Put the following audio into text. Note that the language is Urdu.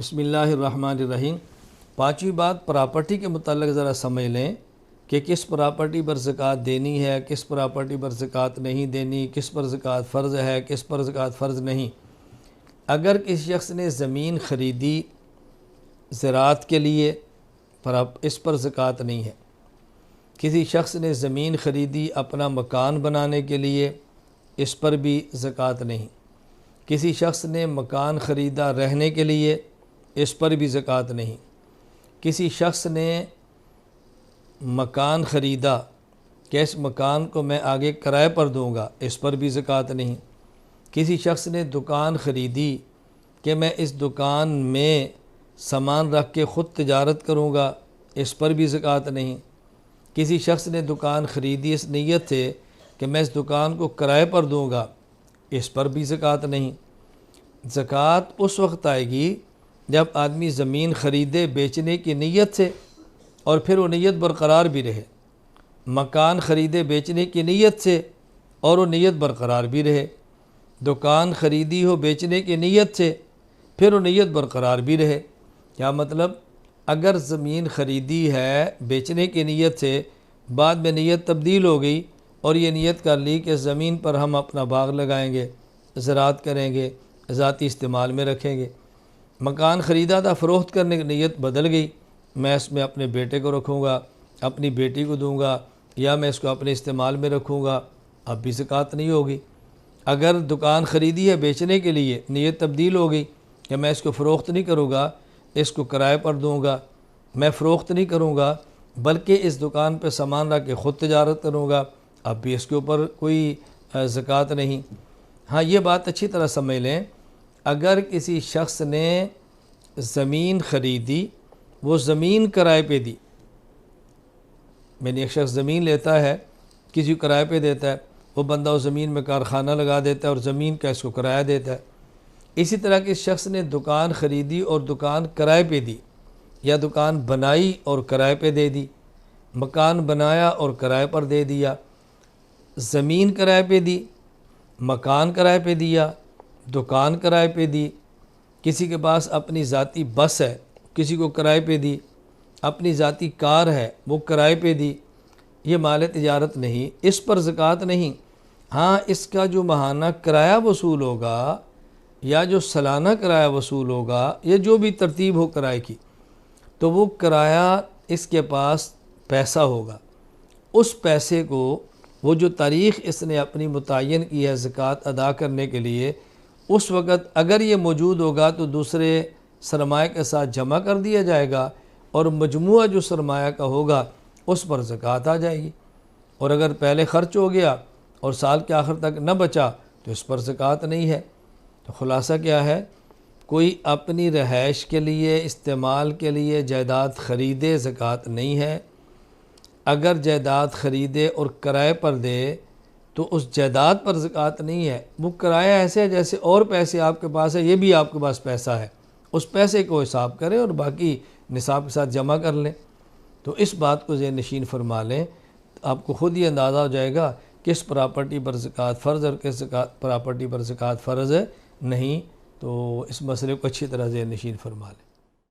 بسم اللہ الرحمن الرحیم۔ پانچویں بات پراپرٹی کے متعلق ذرا سمجھ لیں کہ کس پراپرٹی پر زکوٰۃ دینی ہے، کس پراپرٹی پر زکوٰۃ نہیں دینی، کس پر زکوٰۃ فرض ہے، کس پر زکوٰۃ فرض نہیں۔ اگر کسی شخص نے زمین خریدی زراعت کے لیے اس پر زکوٰۃ نہیں ہے۔ کسی شخص نے زمین خریدی اپنا مکان بنانے کے لیے، اس پر بھی زکوٰۃ نہیں۔ کسی شخص نے مکان خریدا رہنے کے لیے، اس پر بھی زکوٰۃ نہیں۔ کسی شخص نے مکان خریدا کہ اس مکان کو میں آگے کرائے پر دوں گا، اس پر بھی زکوٰۃ نہیں۔ کسی شخص نے دکان خریدی کہ میں اس دکان میں سامان رکھ کے خود تجارت کروں گا، اس پر بھی زکوٰۃ نہیں۔ کسی شخص نے دکان خریدی اس نیت سے کہ میں اس دکان کو کرائے پر دوں گا، اس پر بھی زکوٰۃ نہیں۔ زکوٰۃ اس وقت آئے گی جب آدمی زمین خریدے بیچنے کی نیت سے اور پھر وہ نیت برقرار بھی رہے، مکان خریدے بیچنے کی نیت سے اور وہ نیت برقرار بھی رہے، دکان خریدی ہو بیچنے کی نیت سے پھر وہ نیت برقرار بھی رہے۔ کیا مطلب؟ اگر زمین خریدی ہے بیچنے کی نیت سے، بعد میں نیت تبدیل ہو گئی اور یہ نیت کر لی کہ زمین پر ہم اپنا باغ لگائیں گے، زراعت کریں گے، ذاتی استعمال میں رکھیں گے۔ مکان خریدا تھا، فروخت کرنے کی نیت بدل گئی، میں اس میں اپنے بیٹے کو رکھوں گا، اپنی بیٹی کو دوں گا، یا میں اس کو اپنے استعمال میں رکھوں گا، اب بھی زکوٰۃ نہیں ہوگی۔ اگر دکان خریدی ہے بیچنے کے لیے، نیت تبدیل ہو گئی کہ میں اس کو فروخت نہیں کروں گا، اس کو کرائے پر دوں گا، میں فروخت نہیں کروں گا بلکہ اس دکان پہ سامان رکھ کے خود تجارت کروں گا، اب بھی اس کے اوپر کوئی زکوٰۃ نہیں۔ ہاں، یہ بات اچھی طرح سمجھ لیں، اگر کسی شخص نے زمین خریدی، وہ زمین کرائے پہ دی، ایک شخص زمین لیتا ہے، کسی کو کرائے پہ دیتا ہے، وہ بندہ اس زمین میں کارخانہ لگا دیتا ہے اور زمین کا اس کو کرایہ دیتا ہے۔ اسی طرح کسی شخص نے دکان خریدی اور دکان کرائے پہ دی، یا دکان بنائی اور کرائے پہ دے دی، مکان بنایا اور کرائے پر دے دیا، زمین کرائے پہ دی، مکان کرائے پہ دیا، دکان کرائے پہ دی، کسی کے پاس اپنی ذاتی بس ہے، کسی کو کرائے پہ دی، اپنی ذاتی کار ہے وہ کرائے پہ دی، یہ مال تجارت نہیں، اس پر زکوٰۃ نہیں۔ ہاں، اس کا جو ماہانہ کرایہ وصول ہوگا یا جو سالانہ کرایہ وصول ہوگا، یا جو بھی ترتیب ہو کرائے کی، تو وہ کرایہ اس کے پاس پیسہ ہوگا، اس پیسے کو وہ جو تاریخ اس نے اپنی متعین کی ہے زکوٰۃ ادا کرنے کے لیے، اس وقت اگر یہ موجود ہوگا تو دوسرے سرمایہ کے ساتھ جمع کر دیا جائے گا اور مجموعہ جو سرمایہ کا ہوگا اس پر زکوٰۃ آ جائے گی۔ اور اگر پہلے خرچ ہو گیا اور سال کے آخر تک نہ بچا تو اس پر زکوٰۃ نہیں ہے۔ تو خلاصہ کیا ہے؟ کوئی اپنی رہائش کے لیے، استعمال کے لیے جائیداد خریدے، زکوٰۃ نہیں ہے۔ اگر جائیداد خریدے اور کرائے پر دے تو اس جائیداد پر زکوٰۃ نہیں ہے۔ وہ کرایہ ایسے ہے جیسے اور پیسے آپ کے پاس ہے، یہ بھی آپ کے پاس پیسہ ہے، اس پیسے کو حساب کریں اور باقی نصاب کے ساتھ جمع کر لیں۔ تو اس بات کو ذہن نشین فرما لیں، آپ کو خود ہی اندازہ ہو جائے گا کس پراپرٹی پر زکوٰۃ فرض اور کس پراپرٹی پر زکوٰۃ فرض نہیں۔ تو اس مسئلے کو اچھی طرح ذہن نشین فرما لیں۔